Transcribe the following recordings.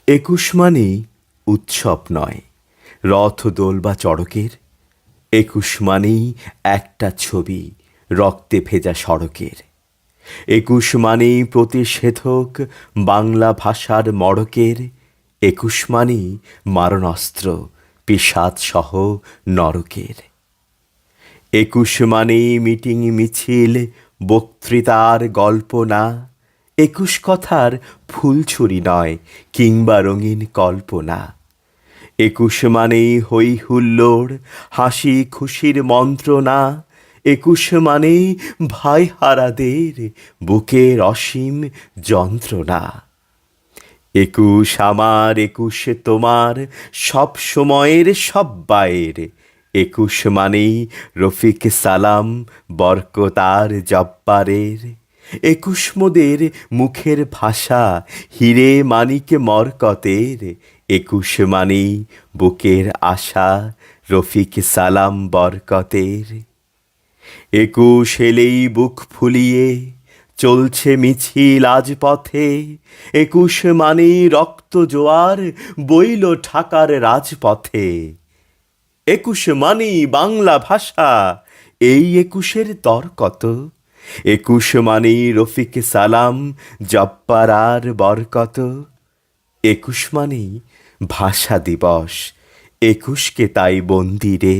একুশ মানেই উৎসব নয়, রথ দোল বা চড়কের। একুশ মানেই একটা ছবি রক্তে ভেজা সড়কের। একুশ মানেই প্রতিষেধক বাংলা ভাষার মড়কের। একুশ মানেই মারণাস্ত্র পিশাচসহ নরকের। একুশ মানেই মিটিং মিছিল বক্তৃতার গল্প না। একুশ কথার ফুলছুরি নয় কিংবা রঙিন কল্পনা। একুশ মানেই হই হুল্লোড় হাসি খুশির মন্ত্রণা। একুশ মানেই ভাই হারাদের বুকের অসীম যন্ত্রণা। একুশ আমার একুশ তোমার সব সময়ের সব বায়ের। একুশ মানেই রফিক সালাম বরকতার জব্বারের। একুশ মোদের মুখের ভাষা হিরে মানিকে মরকতের। একুশ মানেই বুকের আশা রফিক সালাম বরকতের। একুশ এলেই বুক ফুলিয়ে চলছে মিছিল আজ পথে। একুশ মানেই রক্ত জোয়ার বইল ঢাকার রাজপথে। একুশ মানেই বাংলা ভাষা, এই একুশের দর কত। একুশ মানেই রফিক সালাম জব্বার আর বরকত। একুশ মানেই ভাষা দিবস, একুশকে তাই বন্দিরে।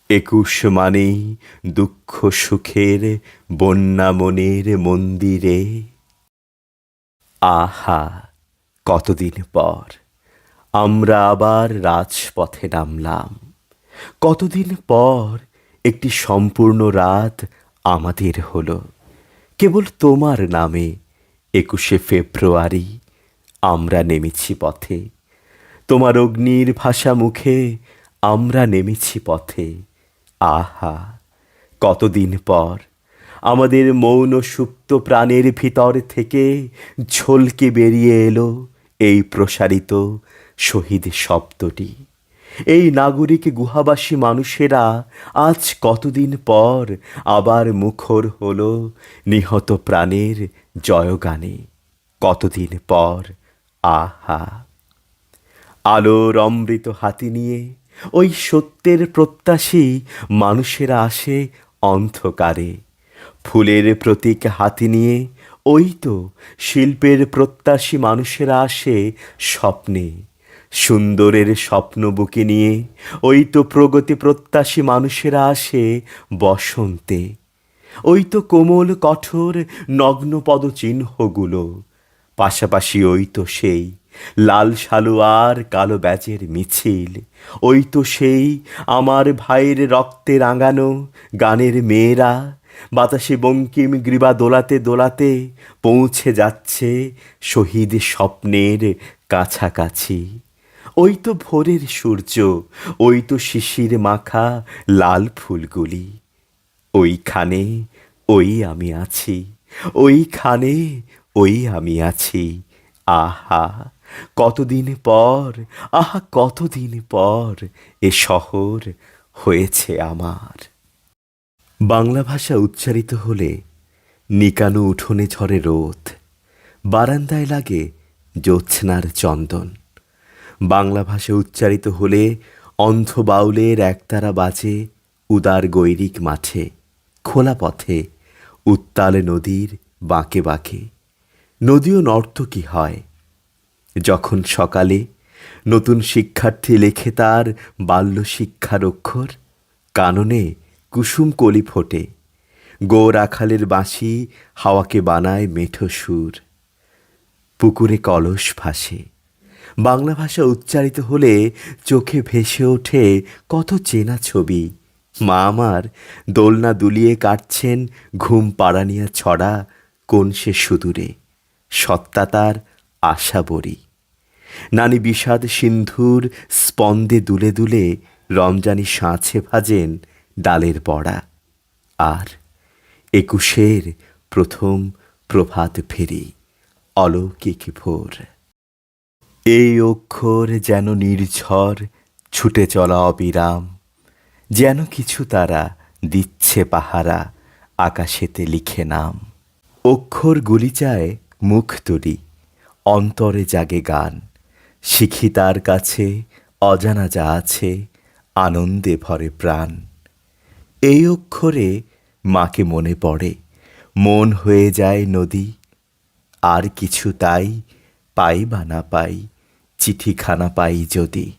একুশ মানেই দুঃখ সুখের বন্যা মনের মন্দিরে। আহা, কতদিন পর আমরা আবার রাজপথে নামলাম। কতদিন পর একটি সম্পূর্ণ রাত আমাদের হলো। কেবল তোমার নামে ২১শে ফেব্রুয়ারি আমরা নেমেছি পথে। তোমার অগ্নির ভাষা মুখে আমরা নেমেছি পথে। আহা, কতদিন পর আমাদের মৌন সুপ্ত প্রাণের ভিতর থেকে ঝলকে বেরিয়ে এলো এই প্রসারিত শহীদ শব্দটি। এই নাগরিক গুহাবাসী মানুষেরা আজ কতদিন পর আবার মুখর হলো নিহত প্রাণের জয়গানে। কতদিন পর, আহা। আলোর অমৃত হাতি নিয়ে ওই সত্যের প্রত্যাশী মানুষেরা আসে অন্ধকারে। ফুলের প্রতীক হাতি নিয়ে ওই তো শিল্পের প্রত্যাশী মানুষেরা আসে স্বপ্নে। সুন্দরের স্বপ্ন বুকে নিয়ে ওই তো প্রগতি প্রত্যাশী মানুষেরা আসে বসন্তে। ওই তো কোমল কঠোর নগ্ন পদচিহ্নগুলো। পাশাপাশি ওই তো সেই লাল সালোয়ার কালো ব্যাজের মিছিল। ওই তো সেই আমার ভাইয়ের রক্তে রাঙানো গানের মেয়েরা। বাতাসে বঙ্কিম গ্রীবা দোলাতে দোলাতে পৌঁছে যাচ্ছে শহীদ স্বপ্নের কাছাকাছি। ওই তো ভোরের সূর্য, ওই তো শিশির মাখা লাল ফুলগুলি। ওইখানে ওই আমি আছি, ওইখানে ওই আমি আছি। আহা, কতদিন পর, আহা কতদিন পর এ শহর হয়েছে আমার। বাংলা ভাষা উচ্চারিত হলে নিকানো উঠোনে ঝরে রোদ, বারান্দায় লাগে জ্যোৎস্নার চন্দন। বাংলা ভাষা উচ্চারিত হলে অন্ধ বাউলের একতারা বাজে উদার গৈরিক মাঠে, খোলা পথে, উত্তাল নদীর বাঁকে বাঁকে। নদীও নর্তকী হয় যখন সকালে নতুন শিক্ষার্থী লেখে তার বাল্য শিক্ষার অক্ষর। কাননে কুসুম কলি ফোটে, গৌর আখালের বাঁশি হাওয়াকে বানায় মেঠো সুর। পুকুরে কলস ভাসে। বাংলা ভাষা উচ্চারিত হলে চোখে ভেসে ওঠে কত চেনা ছবি। মা আমার দোলনা দুলিয়ে কাটছেন ঘুম পাড়ানিয়া ছড়া কোন সে সুদূরে, সত্তা তার আশা বরি। নানি বিষাদ সিন্ধুর স্পন্দে দুলে দুলে রমজানি সাঁচে ভাজেন ডালের বড়া। আর একুশের প্রথম প্রভাত ফেরি, অলৌকিক ভোর। এই অক্ষর যেন নির্ঝর ছুটে চলা অবিরাম, যেন কিছু তারা দিচ্ছে পাহারা আকাশেতে লিখে নাম। অক্ষর গুলি চায় মুখ তুলি, অন্তরে জাগে গান। শিখি তার কাছে অজানা যা আছে, আনন্দে ভরে প্রাণ। এই অক্ষরে মাকে মনে পড়ে, মন হয়ে যায় নদী। আর কিছু তাই, পাই বা না পাই, চিঠিখানা পাই যদি।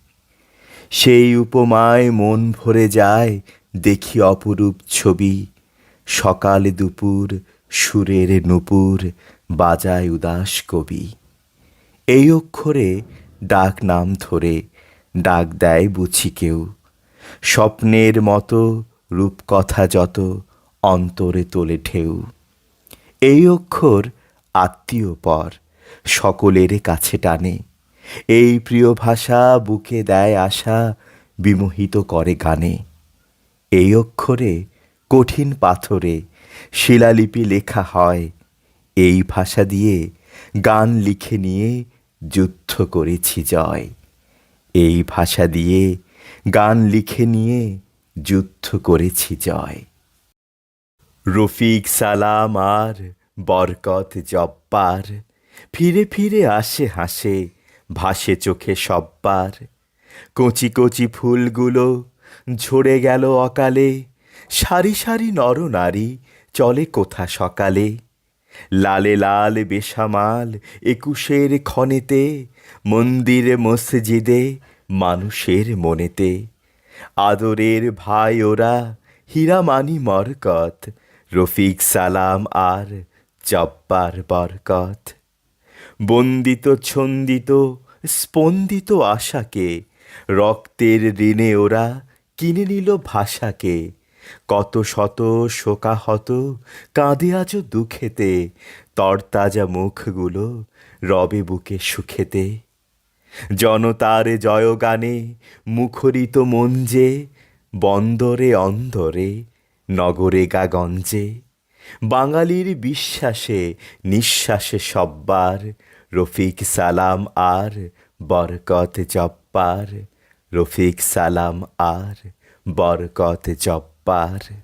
সেই উপমায় মন ভরে যায়, দেখি অপরূপ ছবি। সকাল দুপুর সুরের নূপুর, বাজায় উদাস কবি। এই অক্ষরে ডাক নাম ধরে, ডাক দেয় বুঝি কেউ। স্বপ্নের মতো রূপকথা যত, অন্তরে তোলে ঢেউ। এই অক্ষর আত্মীয় পর, সকলের কাছে টানে। এই প্রিয় ভাষা বুকে দেয় আশা, বিমোহিত করে গানে। এই অক্ষরে কঠিন পাথরে শিলালিপি লেখা হয়। এই ভাষা দিয়ে গান লিখে নিয়ে যুদ্ধ করেছি জয়। এই ভাষা দিয়ে গান লিখে নিয়ে যুদ্ধ করেছি জয়। রফিক সালাম আর বরকত জব্বার, ফিরে ফিরে আসে হাসে, ভাসে চোখে সব্বার। কচি কচি ফুলগুলো ঝরে গেল অকালে, সারি সারি নরনারী চলে কোথা সকালে। লালে লাল বেসামাল একুশের ক্ষণেতে, মন্দিরে মসজিদে মানুষের মনেতে। আদরের ভাই ওরা, হীরামানি মরকত, রফিক সালাম আর জব্বার বরকত। বন্দিত ছন্দিত স্পন্দিত আশাকে, রক্তের ঋণে ওরা কিনে নিল ভাষাকে। কত শত শোকাহত কাঁদে আজও দুঃখেতে, তরতাজা মুখগুলো রবে বুকে সুখেতে। জনতার জয়গানে মুখরিত মঞ্জে, বন্দরে অন্দরে নগরে গাগঞ্জে। বাঙালির বিশ্বাসে নিঃশ্বাসে সব্বার, রফিক সালাম আর বরকত জব্বার। রফিক সালাম আর বরকত জব্বার।